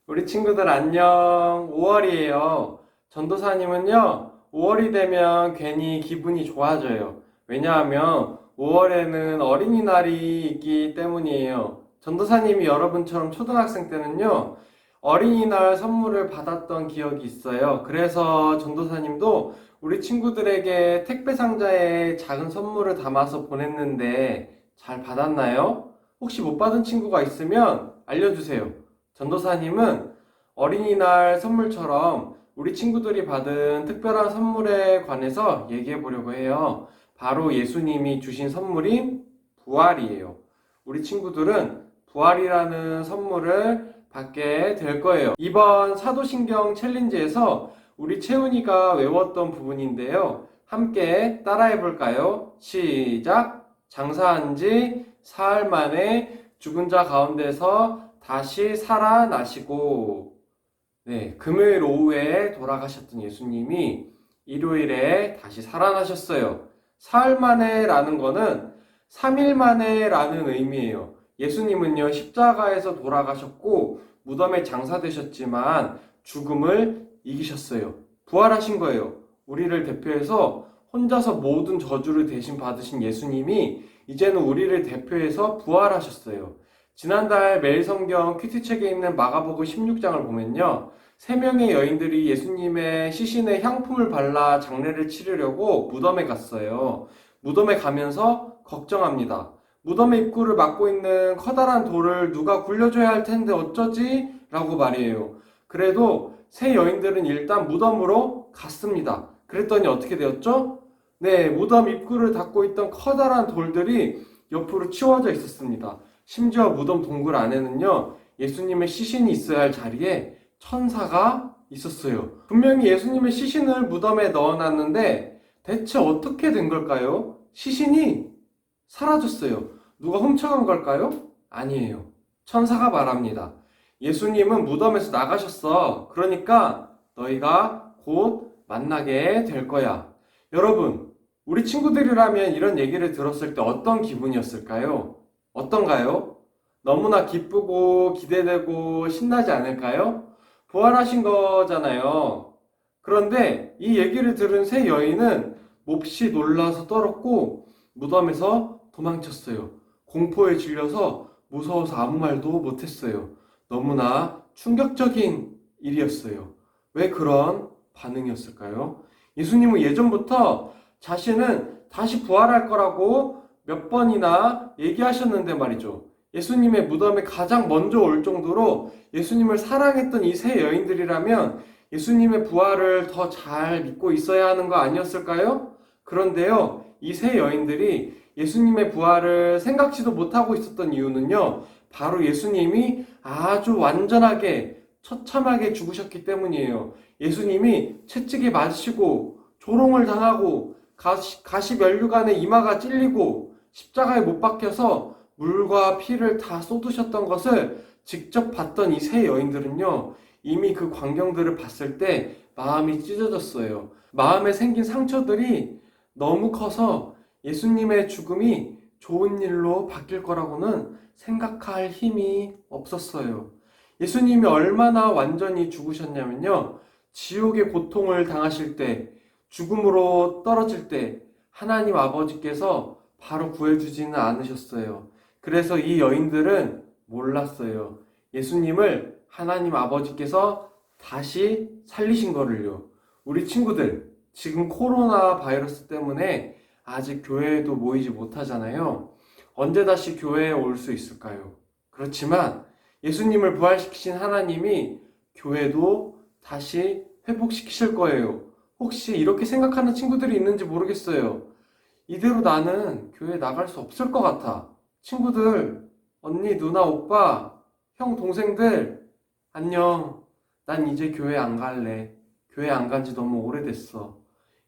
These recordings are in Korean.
우리 친구들 안녕. 5월이에요. 전도사님은요, 5월이 되면 괜히 기분이 좋아져요. 왜냐하면 5월에는 어린이날이 있기 때문이에요. 전도사님이 여러분처럼 초등학생 때는요, 어린이날 선물을 받았던 기억이 있어요. 그래서 전도사님도 우리 친구들에게 택배 상자에 작은 선물을 담아서 보냈는데 잘 받았나요? 혹시 못 받은 친구가 있으면 알려주세요. 전도사님은 어린이날 선물처럼 우리 친구들이 받은 특별한 선물에 관해서 얘기해 보려고 해요. 바로 예수님이 주신 선물인 부활이에요. 우리 친구들은 부활이라는 선물을 받게 될 거예요. 이번 사도신경 챌린지에서 우리 채훈이가 외웠던 부분인데요. 함께 따라해 볼까요? 시작! 장사한 지 사흘 만에 죽은 자 가운데서 다시 살아나시고, 네, 금요일 오후에 돌아가셨던 예수님이 일요일에 다시 살아나셨어요. 사흘 만에 라는 거는 3일 만에 라는 의미예요. 예수님은요, 십자가에서 돌아가셨고, 무덤에 장사되셨지만 죽음을 이기셨어요. 부활하신 거예요. 우리를 대표해서 혼자서 모든 저주를 대신 받으신 예수님이 이제는 우리를 대표해서 부활하셨어요. 지난달 매일성경 큐티책에 있는 마가복음 16장을 보면요. 세 명의 여인들이 예수님의 시신에 향품을 발라 장례를 치르려고 무덤에 갔어요. 무덤에 가면서 걱정합니다. 무덤의 입구를 막고 있는 커다란 돌을 누가 굴려줘야 할 텐데 어쩌지? 라고 말이에요. 그래도 세 여인들은 일단 무덤으로 갔습니다. 그랬더니 어떻게 되었죠? 네, 무덤 입구를 닫고 있던 커다란 돌들이 옆으로 치워져 있었습니다. 심지어 무덤 동굴 안에는요, 예수님의 시신이 있어야 할 자리에 천사가 있었어요. 분명히 예수님의 시신을 무덤에 넣어놨는데 대체 어떻게 된 걸까요? 시신이 사라졌어요. 누가 훔쳐간 걸까요? 아니에요. 천사가 말합니다. 예수님은 무덤에서 나가셨어. 그러니까 너희가 곧 만나게 될 거야. 여러분, 우리 친구들이라면 이런 얘기를 들었을 때 어떤 기분이었을까요? 어떤가요? 너무나 기쁘고 기대되고 신나지 않을까요? 부활하신 거잖아요. 그런데 이 얘기를 들은 세 여인은 몹시 놀라서 떨었고 무덤에서 도망쳤어요. 공포에 질려서 무서워서 아무 말도 못했어요. 너무나 충격적인 일이었어요. 왜 그런 반응이었을까요? 예수님은 예전부터 자신은 다시 부활할 거라고 몇 번이나 얘기하셨는데 말이죠. 예수님의 무덤에 가장 먼저 올 정도로 예수님을 사랑했던 이 세 여인들이라면 예수님의 부활을 더 잘 믿고 있어야 하는 거 아니었을까요? 그런데요, 이 세 여인들이 예수님의 부활을 생각지도 못하고 있었던 이유는요, 바로 예수님이 아주 완전하게 처참하게 죽으셨기 때문이에요. 예수님이 채찍에 맞으시고 조롱을 당하고 가시 면류관에 이마가 찔리고 십자가에 못 박혀서 물과 피를 다 쏟으셨던 것을 직접 봤던 이 세 여인들은요, 이미 그 광경들을 봤을 때 마음이 찢어졌어요. 마음에 생긴 상처들이 너무 커서 예수님의 죽음이 좋은 일로 바뀔 거라고는 생각할 힘이 없었어요. 예수님이 얼마나 완전히 죽으셨냐면요. 지옥의 고통을 당하실 때, 죽음으로 떨어질 때 하나님 아버지께서 바로 구해주지는 않으셨어요. 그래서 이 여인들은 몰랐어요. 예수님을 하나님 아버지께서 다시 살리신 거를요. 우리 친구들, 지금 코로나 바이러스 때문에 아직 교회에도 모이지 못하잖아요. 언제 다시 교회에 올 수 있을까요? 그렇지만 예수님을 부활시키신 하나님이 교회도 다시 회복시키실 거예요. 혹시 이렇게 생각하는 친구들이 있는지 모르겠어요. 이대로 나는 교회 나갈 수 없을 것 같아. 친구들, 언니, 누나, 오빠, 형, 동생들, 안녕. 난 이제 교회 안 갈래. 교회 안 간지 너무 오래됐어.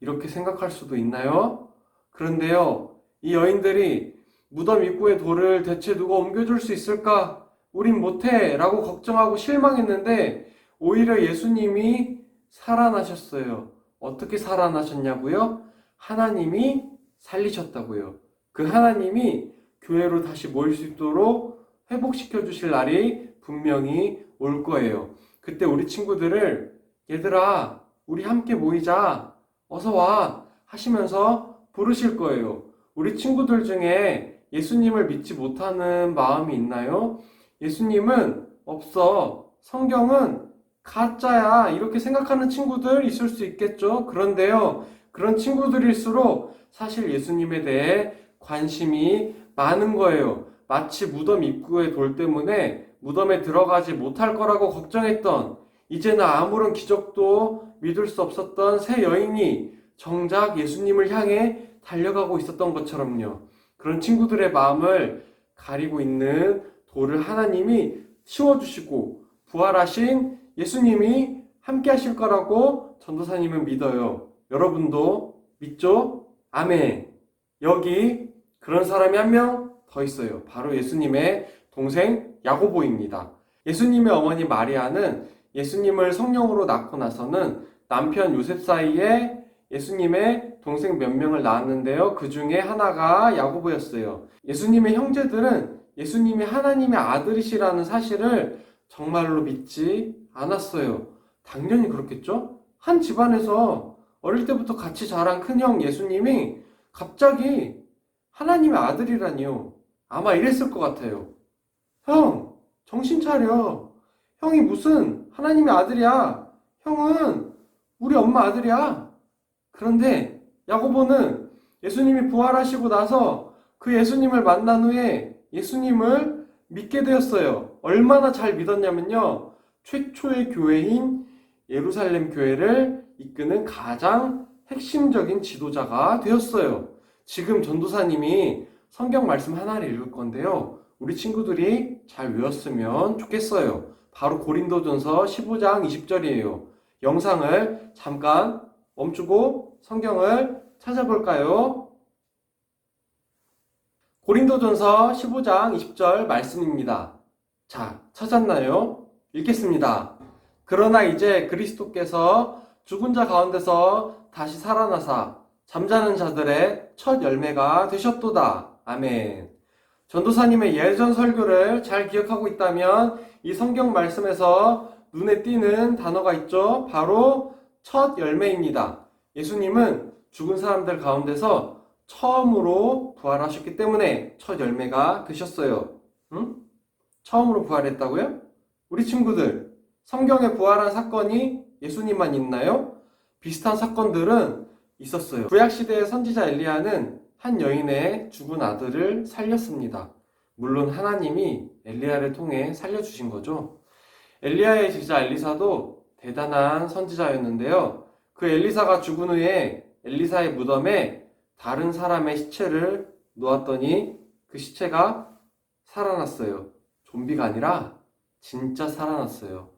이렇게 생각할 수도 있나요? 그런데요, 이 여인들이 무덤 입구의 돌을 대체 누가 옮겨줄 수 있을까? 우린 못해. 라고 걱정하고 실망했는데, 오히려 예수님이 살아나셨어요. 어떻게 살아나셨냐고요? 하나님이 살리셨다고요. 그 하나님이 교회로 다시 모일 수 있도록 회복시켜 주실 날이 분명히 올 거예요. 그때 우리 친구들을 얘들아, 우리 함께 모이자. 어서 와. 하시면서 부르실 거예요. 우리 친구들 중에 예수님을 믿지 못하는 마음이 있나요? 예수님은 없어. 성경은 가짜야. 이렇게 생각하는 친구들 있을 수 있겠죠. 그런데요, 그런 친구들일수록 사실 예수님에 대해 관심이 많은 거예요. 마치 무덤 입구의 돌 때문에 무덤에 들어가지 못할 거라고 걱정했던, 이제는 아무런 기적도 믿을 수 없었던 새 여인이 정작 예수님을 향해 달려가고 있었던 것처럼요. 그런 친구들의 마음을 가리고 있는 돌을 하나님이 치워주시고 부활하신 예수님이 함께 하실 거라고 전도사님은 믿어요. 여러분도 믿죠? 아멘. 여기 그런 사람이 한 명 더 있어요. 바로 예수님의 동생 야고보입니다. 예수님의 어머니 마리아는 예수님을 성령으로 낳고 나서는 남편 요셉 사이에 예수님의 동생 몇 명을 낳았는데요. 그 중에 하나가 야고보였어요. 예수님의 형제들은 예수님이 하나님의 아들이시라는 사실을 정말로 믿지 않았어요. 당연히 그렇겠죠? 한 집안에서 어릴 때부터 같이 자란 큰형 예수님이 갑자기 하나님의 아들이라니요. 아마 이랬을 것 같아요. 형, 정신 차려. 형이 무슨 하나님의 아들이야. 형은 우리 엄마 아들이야. 그런데 야고보는 예수님이 부활하시고 나서 그 예수님을 만난 후에 예수님을 믿게 되었어요. 얼마나 잘 믿었냐면요. 최초의 교회인 예루살렘 교회를 이끄는 가장 핵심적인 지도자가 되었어요. 지금 전도사님이 성경 말씀 하나를 읽을 건데요. 우리 친구들이 잘 외웠으면 좋겠어요. 바로 고린도전서 15장 20절이에요. 영상을 잠깐 멈추고 성경을 찾아볼까요? 고린도전서 15장 20절 말씀입니다. 자, 찾았나요? 읽겠습니다. 그러나 이제 그리스도께서 죽은 자 가운데서 다시 살아나사 잠자는 자들의 첫 열매가 되셨도다. 아멘. 전도사님의 예전 설교를 잘 기억하고 있다면 이 성경 말씀에서 눈에 띄는 단어가 있죠. 바로 첫 열매입니다. 예수님은 죽은 사람들 가운데서 처음으로 부활하셨기 때문에 첫 열매가 되셨어요. 응? 처음으로 부활했다고요? 우리 친구들, 성경에 부활한 사건이 예수님만 있나요? 비슷한 사건들은 있었어요. 구약시대의 선지자 엘리야는 한 여인의 죽은 아들을 살렸습니다. 물론 하나님이 엘리야를 통해 살려주신 거죠. 엘리야의 제자 엘리사도 대단한 선지자였는데요. 그 엘리사가 죽은 후에 엘리사의 무덤에 다른 사람의 시체를 놓았더니 그 시체가 살아났어요. 좀비가 아니라 진짜 살아났어요.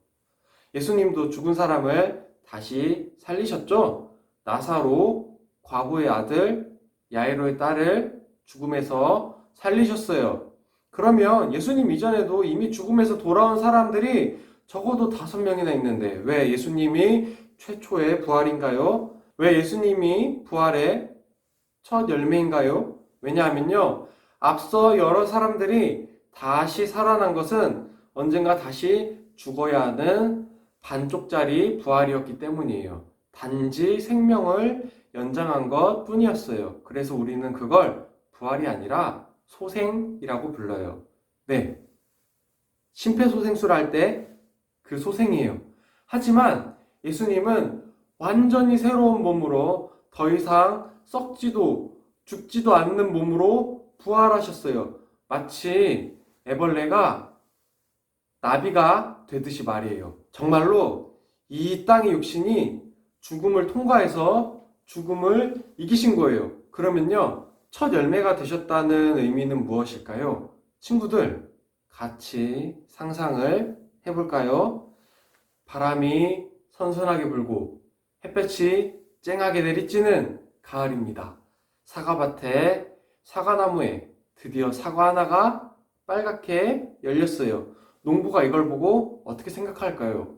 예수님도 죽은 사람을 다시 살리셨죠? 나사로, 과부의 아들, 야이로의 딸을 죽음에서 살리셨어요. 그러면 예수님 이전에도 이미 죽음에서 돌아온 사람들이 적어도 5명이나 있는데 왜 예수님이 최초의 부활인가요? 왜 예수님이 부활의 첫 열매인가요? 왜냐하면요, 앞서 여러 사람들이 다시 살아난 것은 언젠가 다시 죽어야 하는 반쪽짜리 부활이었기 때문이에요. 단지 생명을 연장한 것 뿐이었어요. 그래서 우리는 그걸 부활이 아니라 소생이라고 불러요. 네, 심폐소생술을 할 때 그 소생이에요. 하지만 예수님은 완전히 새로운 몸으로 더 이상 썩지도 죽지도 않는 몸으로 부활하셨어요. 마치 애벌레가 나비가 되듯이 말이에요. 정말로 이 땅의 육신이 죽음을 통과해서 죽음을 이기신 거예요. 그러면요, 첫 열매가 되셨다는 의미는 무엇일까요? 친구들, 같이 상상을 해볼까요? 바람이 선선하게 불고 햇볕이 쨍하게 내리쬐는 가을입니다. 사과밭에 사과나무에 드디어 사과 하나가 빨갛게 열렸어요. 농부가 이걸 보고 어떻게 생각할까요?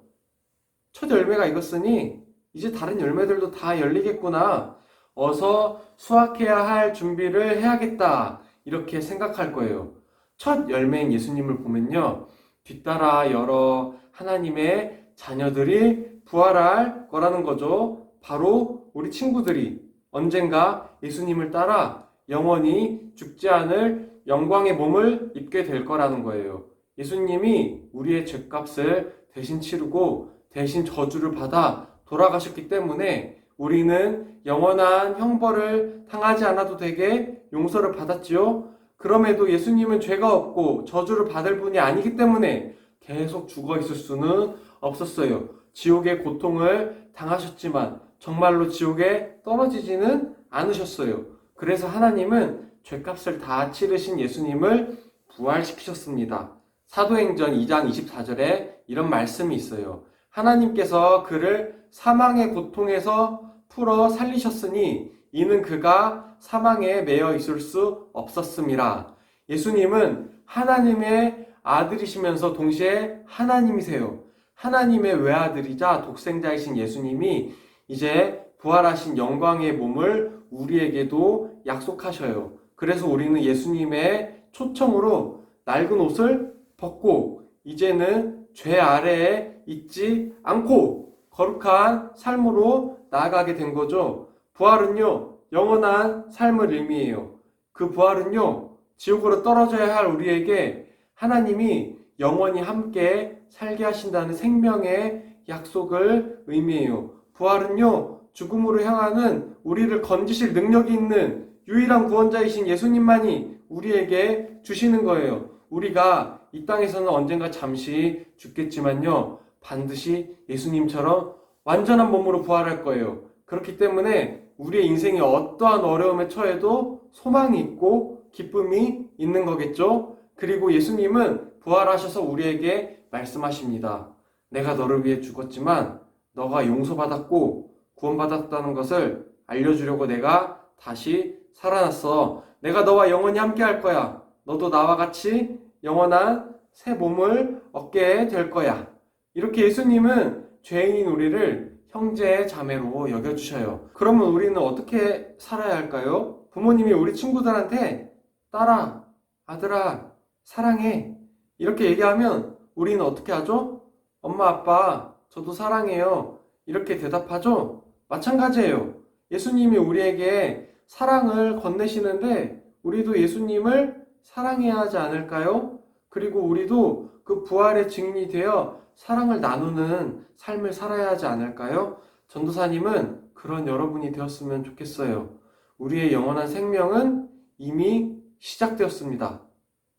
첫 열매가 익었으니 이제 다른 열매들도 다 열리겠구나. 어서 수확해야 할 준비를 해야겠다. 이렇게 생각할 거예요. 첫 열매인 예수님을 보면요, 뒤따라 여러 하나님의 자녀들이 부활할 거라는 거죠. 바로 우리 친구들이 언젠가 예수님을 따라 영원히 죽지 않을 영광의 몸을 입게 될 거라는 거예요. 예수님이 우리의 죄값을 대신 치르고 대신 저주를 받아 돌아가셨기 때문에 우리는 영원한 형벌을 당하지 않아도 되게 용서를 받았지요. 그럼에도 예수님은 죄가 없고 저주를 받을 분이 아니기 때문에 계속 죽어 있을 수는 없었어요. 지옥의 고통을 당하셨지만 정말로 지옥에 떨어지지는 않으셨어요. 그래서 하나님은 죄값을 다 치르신 예수님을 부활시키셨습니다. 사도행전 2장 24절에 이런 말씀이 있어요. 하나님께서 그를 사망의 고통에서 풀어 살리셨으니 이는 그가 사망에 매여 있을 수 없었음이라. 예수님은 하나님의 아들이시면서 동시에 하나님이세요. 하나님의 외아들이자 독생자이신 예수님이 이제 부활하신 영광의 몸을 우리에게도 약속하셔요. 그래서 우리는 예수님의 초청으로 낡은 옷을 벗고 이제는 죄 아래에 있지 않고 거룩한 삶으로 나아가게 된 거죠. 부활은요, 영원한 삶을 의미해요. 그 부활은요, 지옥으로 떨어져야 할 우리에게 하나님이 영원히 함께 살게 하신다는 생명의 약속을 의미해요. 부활은요, 죽음으로 향하는 우리를 건지실 능력이 있는 유일한 구원자이신 예수님만이 우리에게 주시는 거예요. 우리가 이 땅에서는 언젠가 잠시 죽겠지만요, 반드시 예수님처럼 완전한 몸으로 부활할 거예요. 그렇기 때문에 우리의 인생이 어떠한 어려움에 처해도 소망이 있고 기쁨이 있는 거겠죠? 그리고 예수님은 부활하셔서 우리에게 말씀하십니다. 내가 너를 위해 죽었지만 너가 용서받았고 구원받았다는 것을 알려주려고 내가 다시 살아났어. 내가 너와 영원히 함께 할 거야. 너도 나와 같이 영원한 새 몸을 얻게 될 거야. 이렇게 예수님은 죄인인 우리를 형제 자매로 여겨주셔요. 그러면 우리는 어떻게 살아야 할까요? 부모님이 우리 친구들한테 딸아, 아들아, 사랑해 이렇게 얘기하면 우리는 어떻게 하죠? 엄마, 아빠, 저도 사랑해요. 이렇게 대답하죠? 마찬가지예요. 예수님이 우리에게 사랑을 건네시는데 우리도 예수님을 사랑해야 하지 않을까요? 그리고 우리도 그 부활의 증인이 되어 사랑을 나누는 삶을 살아야 하지 않을까요? 전도사님은 그런 여러분이 되었으면 좋겠어요. 우리의 영원한 생명은 이미 시작되었습니다.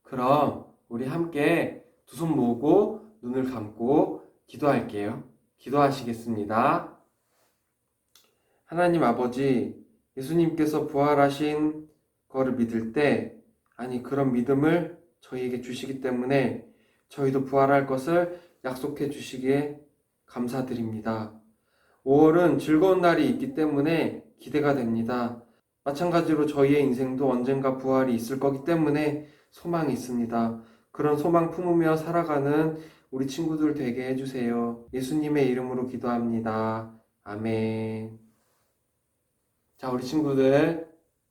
그럼 우리 함께 두 손 모으고 눈을 감고 기도할게요. 기도하시겠습니다. 하나님 아버지, 예수님께서 부활하신 거를 믿을 때, 아니 그런 믿음을 저희에게 주시기 때문에 저희도 부활할 것을 약속해 주시기에 감사드립니다. 5월은 즐거운 날이 있기 때문에 기대가 됩니다. 마찬가지로 저희의 인생도 언젠가 부활이 있을 거기 때문에 소망이 있습니다. 그런 소망 품으며 살아가는 우리 친구들 되게 해주세요. 예수님의 이름으로 기도합니다. 아멘. 자, 우리 친구들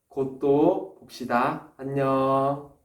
곧 또 봅시다. 안녕.